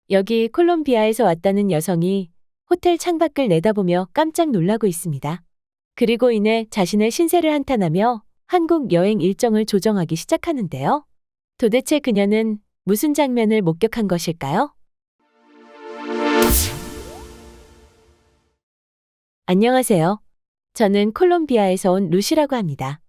여기 콜롬비아에서 왔다는 여성이 호텔 창밖을 내다보며 깜짝 놀라고 있습니다. 그리고 이내 자신의 신세를 한탄하며 한국 여행 일정을 조정하기 시작하는데요. 도대체 그녀는 무슨 장면을 목격한 것일까요? 안녕하세요. 저는 콜롬비아에서 온 루시라고 합니다.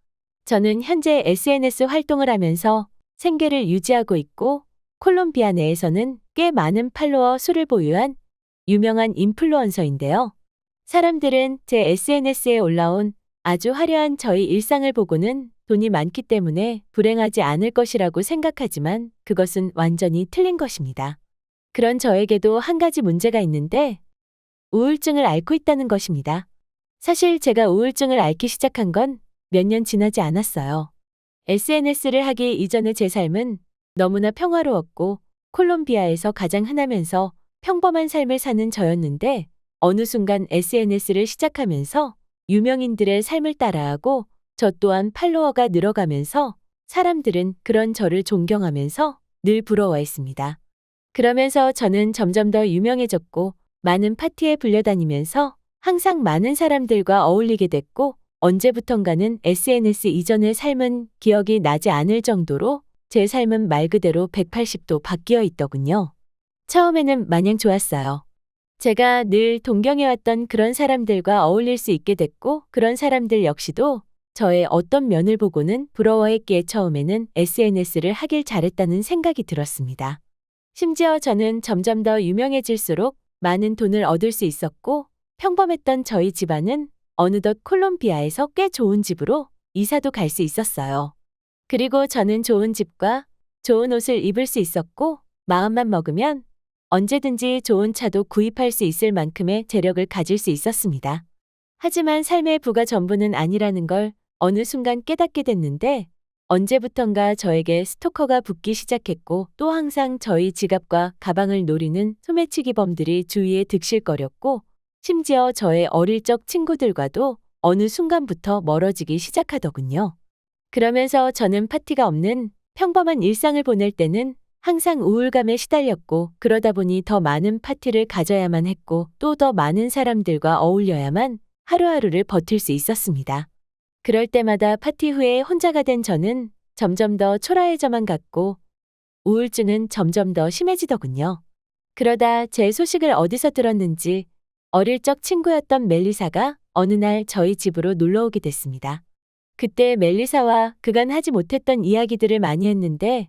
저는 현재 SNS 활동을 하면서 생계를 유지하고 있고 콜롬비아 내에서는 꽤 많은 팔로워 수를 보유한 유명한 인플루언서인데요. 사람들은 제 SNS에 올라온 아주 화려한 저희 일상을 보고는 돈이 많기 때문에 불행하지 않을 것이라고 생각하지만 그것은 완전히 틀린 것입니다. 그런 저에게도 한 가지 문제가 있는데 우울증을 앓고 있다는 것입니다. 사실 제가 우울증을 앓기 시작한 건 몇 년 지나지 않았어요. SNS를 하기 이전의 제 삶은 너무나 평화로웠고 콜롬비아에서 가장 흔하면서 평범한 삶을 사는 저였는데 어느 순간 SNS를 시작하면서 유명인들의 삶을 따라하고 저 또한 팔로워가 늘어가면서 사람들은 그런 저를 존경하면서 늘 부러워했습니다. 그러면서 저는 점점 더 유명해졌고 많은 파티에 불려다니면서 항상 많은 사람들과 어울리게 됐고 언제부턴가는 SNS 이전의 삶은 기억이 나지 않을 정도로 제 삶은 말 그대로 180도 바뀌어 있더군요. 처음에는 마냥 좋았어요. 제가 늘 동경해왔던 그런 사람들과 어울릴 수 있게 됐고 그런 사람들 역시도 저의 어떤 면을 보고는 부러워했기에 처음에는 SNS를 하길 잘했다는 생각이 들었습니다. 심지어 저는 점점 더 유명해질수록 많은 돈을 얻을 수 있었고 평범했던 저희 집안은 어느덧 콜롬비아에서 꽤 좋은 집으로 이사도 갈 수 있었어요. 그리고 저는 좋은 집과 좋은 옷을 입을 수 있었고 마음만 먹으면 언제든지 좋은 차도 구입할 수 있을 만큼의 재력을 가질 수 있었습니다. 하지만 삶의 부가 전부는 아니라는 걸 어느 순간 깨닫게 됐는데 언제부턴가 저에게 스토커가 붙기 시작했고 또 항상 저희 지갑과 가방을 노리는 소매치기범들이 주위에 득실거렸고 심지어 저의 어릴 적 친구들과도 어느 순간부터 멀어지기 시작하더군요. 그러면서 저는 파티가 없는 평범한 일상을 보낼 때는 항상 우울감에 시달렸고 그러다 보니 더 많은 파티를 가져야만 했고 또 더 많은 사람들과 어울려야만 하루하루를 버틸 수 있었습니다. 그럴 때마다 파티 후에 혼자가 된 저는 점점 더 초라해져만 갔고 우울증은 점점 더 심해지더군요. 그러다 제 소식을 어디서 들었는지 어릴 적 친구였던 멜리사가 어느 날 저희 집으로 놀러 오게 됐습니다. 그때 멜리사와 그간 하지 못했던 이야기들을 많이 했는데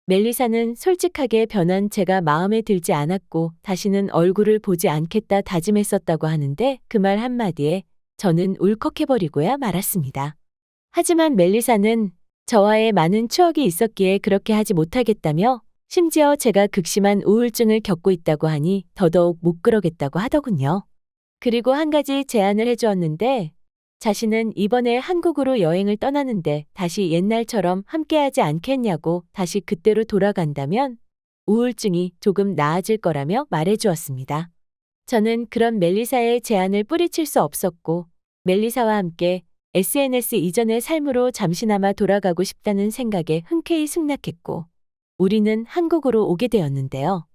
멜리사는 솔직하게 변한 제가 마음에 들지 않았고 다시는 얼굴을 보지 않겠다 다짐했었다고 하는데 그 말 한마디에 저는 울컥해버리고야 말았습니다. 하지만 멜리사는 저와의 많은 추억이 있었기에 그렇게 하지 못하겠다며 심지어 제가 극심한 우울증을 겪고 있다고 하니 더더욱 못 그러겠다고 하더군요. 그리고 한 가지 제안을 해주었는데 자신은 이번에 한국으로 여행을 떠나는데 다시 옛날처럼 함께하지 않겠냐고 다시 그때로 돌아간다면 우울증이 조금 나아질 거라며 말해주었습니다. 저는 그런 멜리사의 제안을 뿌리칠 수 없었고 멜리사와 함께 SNS 이전의 삶으로 잠시나마 돌아가고 싶다는 생각에 흔쾌히 승낙했고 우리는 한국으로 오게 되었는데요.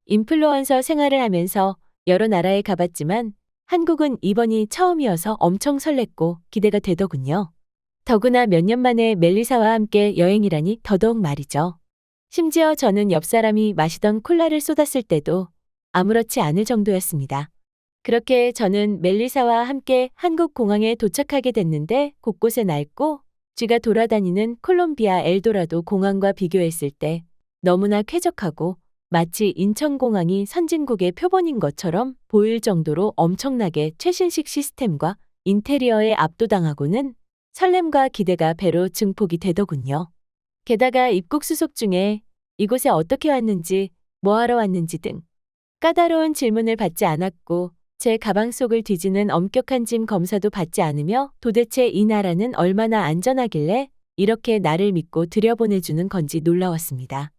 인플루언서 생활을 하면서 여러 나라에 가봤지만 한국은 이번이 처음이어서 엄청 설렜고 기대가 되더군요. 더구나 몇 년 만에 멜리사와 함께 여행이라니 더더욱 말이죠. 심지어 저는 옆 사람이 마시던 콜라를 쏟았을 때도 아무렇지 않을 정도였습니다. 그렇게 저는 멜리사와 함께 한국 공항에 도착하게 됐는데 곳곳에 낡고 쥐가 돌아다니는 콜롬비아 엘도라도 공항과 비교했을 때 너무나 쾌적하고 마치 인천공항이 선진국의 표본인 것처럼 보일 정도로 엄청나게 최신식 시스템과 인테리어에 압도당하고는 설렘과 기대가 배로 증폭이 되더군요. 게다가 입국 수속 중에 이곳에 어떻게 왔는지, 뭐하러 왔는지 등 까다로운 질문을 받지 않았고 제 가방 속을 뒤지는 엄격한 짐 검사도 받지 않으며 도대체 이 나라는 얼마나 안전하길래 이렇게 나를 믿고 들여보내주는 건지 놀라웠습니다.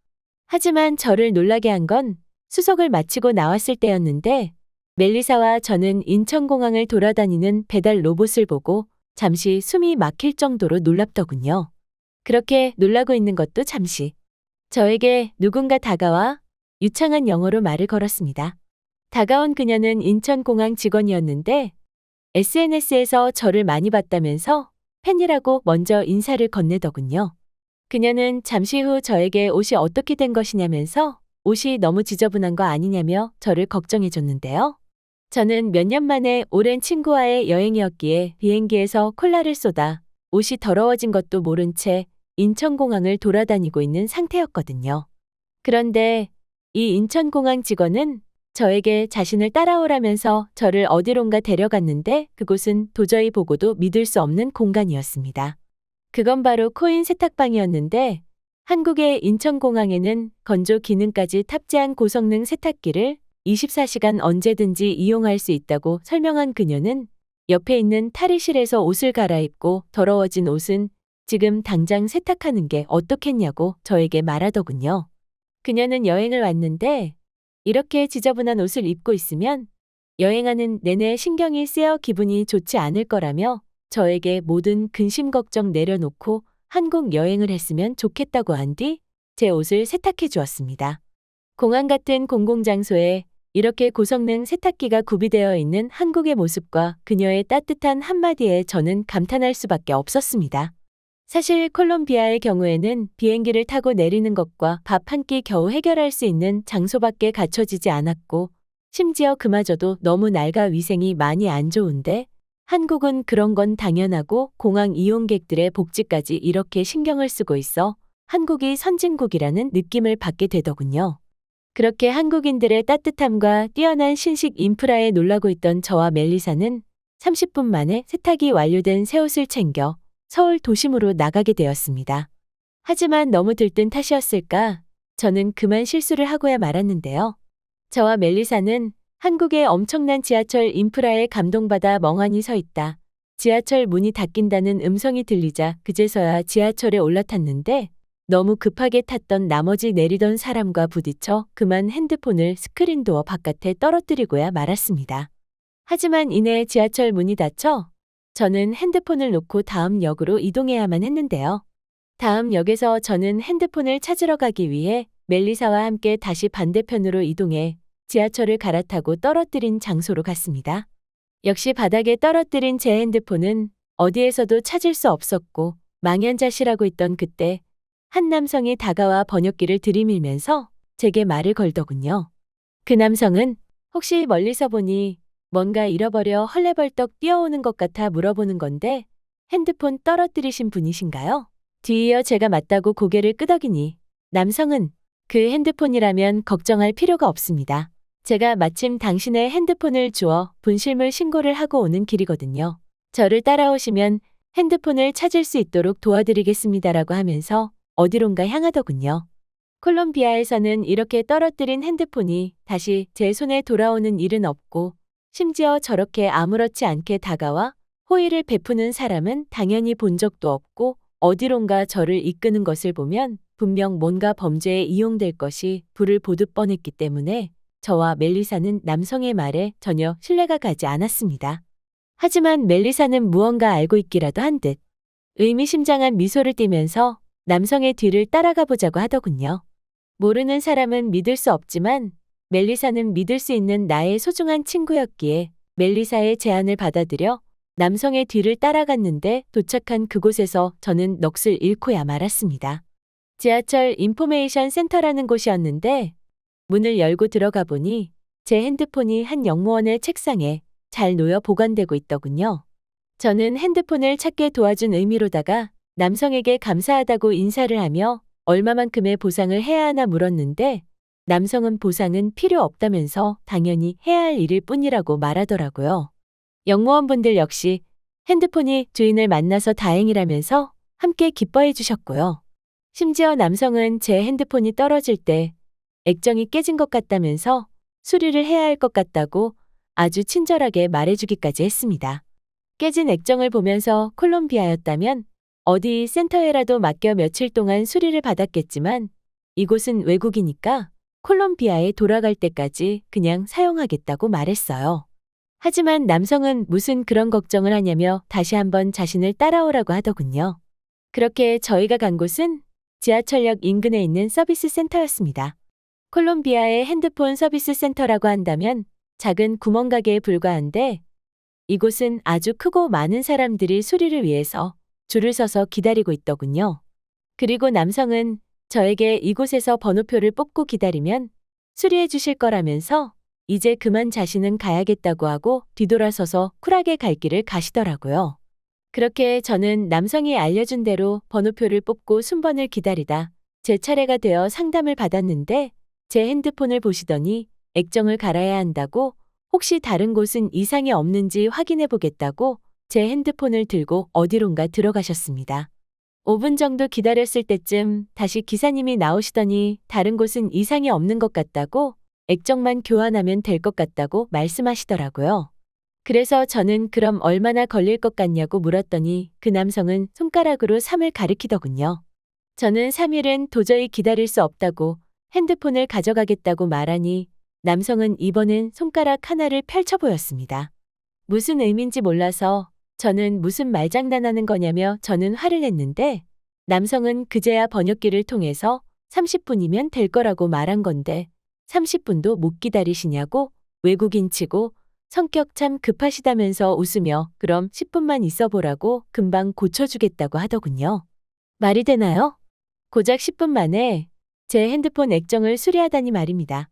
하지만 저를 놀라게 한 건 수속을 마치고 나왔을 때였는데 멜리사와 저는 인천공항을 돌아다니는 배달 로봇을 보고 잠시 숨이 막힐 정도로 놀랍더군요. 그렇게 놀라고 있는 것도 잠시 저에게 누군가 다가와 유창한 영어로 말을 걸었습니다. 다가온 그녀는 인천공항 직원이었는데 SNS에서 저를 많이 봤다면서 팬이라고 먼저 인사를 건네더군요. 그녀는 잠시 후 저에게 옷이 어떻게 된 것이냐면서 옷이 너무 지저분한 거 아니냐며 저를 걱정해줬는데요. 저는 몇 년 만에 오랜 친구와의 여행이었기에 비행기에서 콜라를 쏟아 옷이 더러워진 것도 모른 채 인천공항을 돌아다니고 있는 상태였거든요. 그런데 이 인천공항 직원은 저에게 자신을 따라오라면서 저를 어디론가 데려갔는데 그곳은 도저히 보고도 믿을 수 없는 공간이었습니다. 그건 바로 코인 세탁방이었는데 한국의 인천공항에는 건조 기능까지 탑재한 고성능 세탁기를 24시간 언제든지 이용할 수 있다고 설명한 그녀는 옆에 있는 탈의실에서 옷을 갈아입고 더러워진 옷은 지금 당장 세탁하는 게 어떻겠냐고 저에게 말하더군요. 그녀는 여행을 왔는데 이렇게 지저분한 옷을 입고 있으면 여행하는 내내 신경이 쓰여 기분이 좋지 않을 거라며 저에게 모든 근심 걱정 내려놓고 한국 여행을 했으면 좋겠다고 한 뒤 제 옷을 세탁해 주었습니다. 공항 같은 공공장소에 이렇게 고성능 세탁기가 구비되어 있는 한국의 모습과 그녀의 따뜻한 한마디에 저는 감탄할 수밖에 없었습니다. 사실 콜롬비아의 경우에는 비행기를 타고 내리는 것과 밥 한 끼 겨우 해결할 수 있는 장소밖에 갖춰지지 않았고 심지어 그마저도 너무 낡아 위생이 많이 안 좋은데 한국은 그런 건 당연하고 공항 이용객들의 복지까지 이렇게 신경을 쓰고 있어 한국이 선진국이라는 느낌을 받게 되더군요. 그렇게 한국인들의 따뜻함과 뛰어난 신식 인프라에 놀라고 있던 저와 멜리사는 30분 만에 세탁이 완료된 새 옷을 챙겨 서울 도심으로 나가게 되었습니다. 하지만 너무 들뜬 탓이었을까? 저는 그만 실수를 하고야 말았는데요. 저와 멜리사는 한국의 엄청난 지하철 인프라에 감동받아 멍하니 서 있다. 지하철 문이 닫힌다는 음성이 들리자 그제서야 지하철에 올라탔는데 너무 급하게 탔던 나머지 내리던 사람과 부딪혀 그만 핸드폰을 스크린도어 바깥에 떨어뜨리고야 말았습니다. 하지만 이내 지하철 문이 닫혀 저는 핸드폰을 놓고 다음 역으로 이동해야만 했는데요. 다음 역에서 저는 핸드폰을 찾으러 가기 위해 멜리사와 함께 다시 반대편으로 이동해 지하철을 갈아타고 떨어뜨린 장소로 갔습니다. 역시 바닥에 떨어뜨린 제 핸드폰은 어디에서도 찾을 수 없었고 망연자실하고 있던 그때 한 남성이 다가와 번역기를 들이밀면서 제게 말을 걸더군요. 그 남성은 혹시 멀리서 보니 뭔가 잃어버려 헐레벌떡 뛰어오는 것 같아 물어보는 건데 핸드폰 떨어뜨리신 분이신가요? 뒤이어 제가 맞다고 고개를 끄덕이니 남성은 그 핸드폰이라면 걱정할 필요가 없습니다. 제가 마침 당신의 핸드폰을 주어 분실물 신고를 하고 오는 길이거든요. 저를 따라오시면 핸드폰을 찾을 수 있도록 도와드리겠습니다라고 하면서 어디론가 향하더군요. 콜롬비아에서는 이렇게 떨어뜨린 핸드폰이 다시 제 손에 돌아오는 일은 없고 심지어 저렇게 아무렇지 않게 다가와 호의를 베푸는 사람은 당연히 본 적도 없고 어디론가 저를 이끄는 것을 보면 분명 뭔가 범죄에 이용될 것이 불을 보듯 뻔했기 때문에 저와 멜리사는 남성의 말에 전혀 신뢰가 가지 않았습니다. 하지만 멜리사는 무언가 알고 있기라도 한 듯 의미심장한 미소를 띠면서 남성의 뒤를 따라가 보자고 하더군요. 모르는 사람은 믿을 수 없지만 멜리사는 믿을 수 있는 나의 소중한 친구였기에 멜리사의 제안을 받아들여 남성의 뒤를 따라갔는데 도착한 그곳에서 저는 넋을 잃고야 말았습니다. 지하철 인포메이션 센터라는 곳이었는데 문을 열고 들어가 보니 제 핸드폰이 한 역무원의 책상에 잘 놓여 보관되고 있더군요. 저는 핸드폰을 찾게 도와준 의미로다가 남성에게 감사하다고 인사를 하며 얼마만큼의 보상을 해야 하나 물었는데 남성은 보상은 필요 없다면서 당연히 해야 할 일일 뿐이라고 말하더라고요. 역무원분들 역시 핸드폰이 주인을 만나서 다행이라면서 함께 기뻐해 주셨고요. 심지어 남성은 제 핸드폰이 떨어질 때 액정이 깨진 것 같다면서 수리를 해야 할 것 같다고 아주 친절하게 말해주기까지 했습니다. 깨진 액정을 보면서 콜롬비아였다면 어디 센터에라도 맡겨 며칠 동안 수리를 받았겠지만 이곳은 외국이니까 콜롬비아에 돌아갈 때까지 그냥 사용하겠다고 말했어요. 하지만 남성은 무슨 그런 걱정을 하냐며 다시 한번 자신을 따라오라고 하더군요. 그렇게 저희가 간 곳은 지하철역 인근에 있는 서비스 센터였습니다. 콜롬비아의 핸드폰 서비스 센터라고 한다면 작은 구멍가게에 불과한데 이곳은 아주 크고 많은 사람들이 수리를 위해서 줄을 서서 기다리고 있더군요. 그리고 남성은 저에게 이곳에서 번호표를 뽑고 기다리면 수리해 주실 거라면서 이제 그만 자신은 가야겠다고 하고 뒤돌아서서 쿨하게 갈 길을 가시더라고요. 그렇게 저는 남성이 알려준 대로 번호표를 뽑고 순번을 기다리다 제 차례가 되어 상담을 받았는데 제 핸드폰을 보시더니 액정을 갈아야 한다고 혹시 다른 곳은 이상이 없는지 확인해 보겠다고 제 핸드폰을 들고 어디론가 들어가셨습니다. 5분 정도 기다렸을 때쯤 다시 기사님이 나오시더니 다른 곳은 이상이 없는 것 같다고 액정만 교환하면 될 것 같다고 말씀하시더라고요. 그래서 저는 그럼 얼마나 걸릴 것 같냐고 물었더니 그 남성은 손가락으로 3을 가리키더군요. 저는 3일은 도저히 기다릴 수 없다고 핸드폰을 가져가겠다고 말하니 남성은 이번엔 손가락 하나를 펼쳐 보였습니다. 무슨 의미인지 몰라서 저는 무슨 말장난하는 거냐며 저는 화를 냈는데 남성은 그제야 번역기를 통해서 30분이면 될 거라고 말한 건데 30분도 못 기다리시냐고 외국인치고 성격 참 급하시다면서 웃으며 그럼 10분만 있어 보라고 금방 고쳐주겠다고 하더군요. 말이 되나요? 고작 10분 만에 제 핸드폰 액정을 수리하다니 말입니다.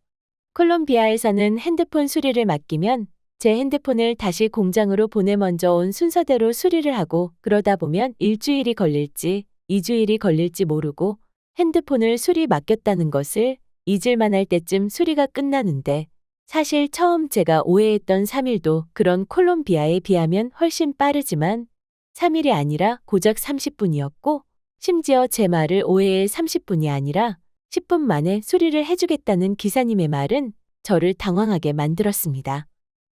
콜롬비아에서는 핸드폰 수리를 맡기면 제 핸드폰을 다시 공장으로 보내 먼저 온 순서대로 수리를 하고 그러다 보면 일주일이 걸릴지 2주일이 걸릴지 모르고 핸드폰을 수리 맡겼다는 것을 잊을만 할 때쯤 수리가 끝나는데 사실 처음 제가 오해했던 3일도 그런 콜롬비아에 비하면 훨씬 빠르지만 3일이 아니라 고작 30분이었고 심지어 제 말을 오해해 30분이 아니라 10분 만에 수리를 해주겠다는 기사님의 말은 저를 당황하게 만들었습니다.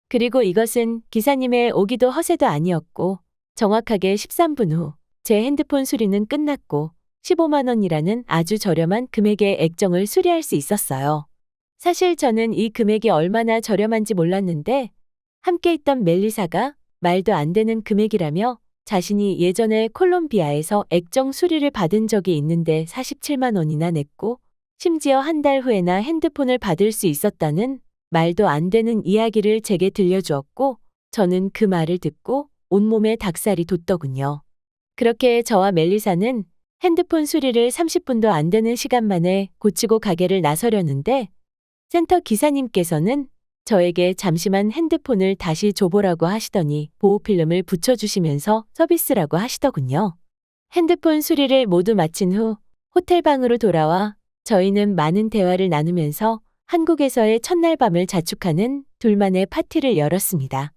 그리고 이것은 기사님의 오기도 허세도 아니었고 정확하게 13분 후 제 핸드폰 수리는 끝났고 15만 원이라는 아주 저렴한 금액의 액정을 수리할 수 있었어요. 사실 저는 이 금액이 얼마나 저렴한지 몰랐는데 함께 있던 멜리사가 말도 안 되는 금액이라며 자신이 예전에 콜롬비아에서 액정 수리를 받은 적이 있는데 47만 원이나 냈고 심지어 한 달 후에나 핸드폰을 받을 수 있었다는 말도 안 되는 이야기를 제게 들려주었고 저는 그 말을 듣고 온몸에 닭살이 돋더군요. 그렇게 저와 멜리사는 핸드폰 수리를 30분도 안 되는 시간 만에 고치고 가게를 나서려는데 센터 기사님께서는 저에게 잠시만 핸드폰을 다시 줘보라고 하시더니 보호필름을 붙여주시면서 서비스라고 하시더군요. 핸드폰 수리를 모두 마친 후 호텔방으로 돌아와 저희는 많은 대화를 나누면서 한국에서의 첫날 밤을 자축하는 둘만의 파티를 열었습니다.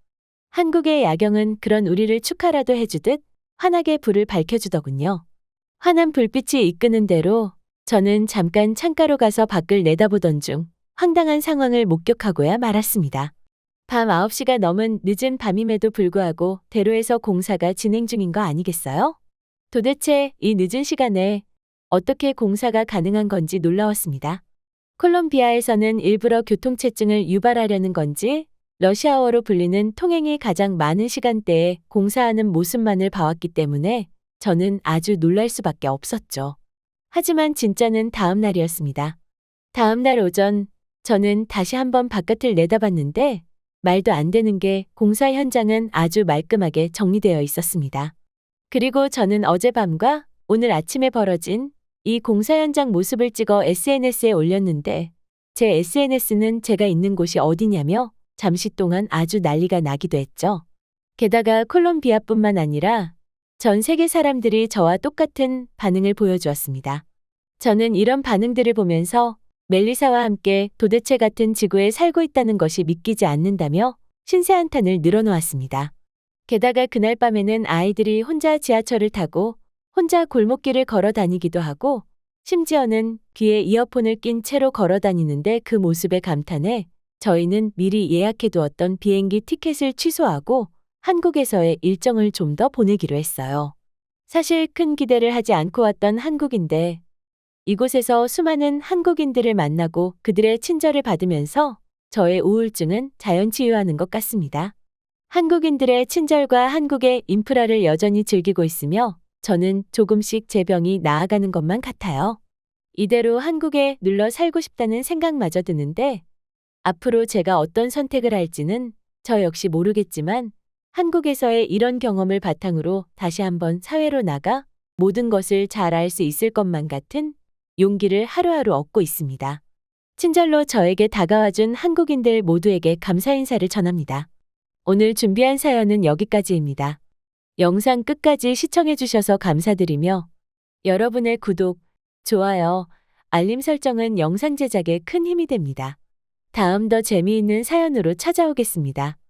한국의 야경은 그런 우리를 축하라도 해주듯 환하게 불을 밝혀주더군요. 환한 불빛이 이끄는 대로 저는 잠깐 창가로 가서 밖을 내다보던 중 황당한 상황을 목격하고야 말았습니다. 밤 9시가 넘은 늦은 밤임에도 불구하고 대로에서 공사가 진행 중인 거 아니겠어요? 도대체 이 늦은 시간에 어떻게 공사가 가능한 건지 놀라웠습니다. 콜롬비아에서는 일부러 교통체증을 유발하려는 건지 러시아어로 불리는 통행이 가장 많은 시간대에 공사하는 모습만을 봐왔기 때문에 저는 아주 놀랄 수밖에 없었죠. 하지만 진짜는 다음 날이었습니다. 다음 날 오전 저는 다시 한번 바깥을 내다봤는데 말도 안 되는 게 공사 현장은 아주 말끔하게 정리되어 있었습니다. 그리고 저는 어젯밤과 오늘 아침에 벌어진 이 공사 현장 모습을 찍어 SNS에 올렸는데 제 SNS는 제가 있는 곳이 어디냐며 잠시 동안 아주 난리가 나기도 했죠. 게다가 콜롬비아뿐만 아니라 전 세계 사람들이 저와 똑같은 반응을 보여주었습니다. 저는 이런 반응들을 보면서 멜리사와 함께 도대체 같은 지구에 살고 있다는 것이 믿기지 않는다며 신세 한탄을 늘어놓았습니다. 게다가 그날 밤에는 아이들이 혼자 지하철을 타고 혼자 골목길을 걸어 다니기도 하고 심지어는 귀에 이어폰을 낀 채로 걸어 다니는데 그 모습에 감탄해 저희는 미리 예약해 두었던 비행기 티켓을 취소하고 한국에서의 일정을 좀 더 보내기로 했어요. 사실 큰 기대를 하지 않고 왔던 한국인데 이곳에서 수많은 한국인들을 만나고 그들의 친절을 받으면서 저의 우울증은 자연치유하는 것 같습니다. 한국인들의 친절과 한국의 인프라를 여전히 즐기고 있으며 저는 조금씩 제 병이 나아가는 것만 같아요. 이대로 한국에 눌러 살고 싶다는 생각마저 드는데 앞으로 제가 어떤 선택을 할지는 저 역시 모르겠지만 한국에서의 이런 경험을 바탕으로 다시 한번 사회로 나가 모든 것을 잘 알 수 있을 것만 같은 용기를 하루하루 얻고 있습니다. 친절로 저에게 다가와준 한국인들 모두에게 감사 인사를 전합니다. 오늘 준비한 사연은 여기까지입니다. 영상 끝까지 시청해주셔서 감사드리며 여러분의 구독, 좋아요, 알림 설정은 영상 제작에 큰 힘이 됩니다. 다음 더 재미있는 사연으로 찾아오겠습니다.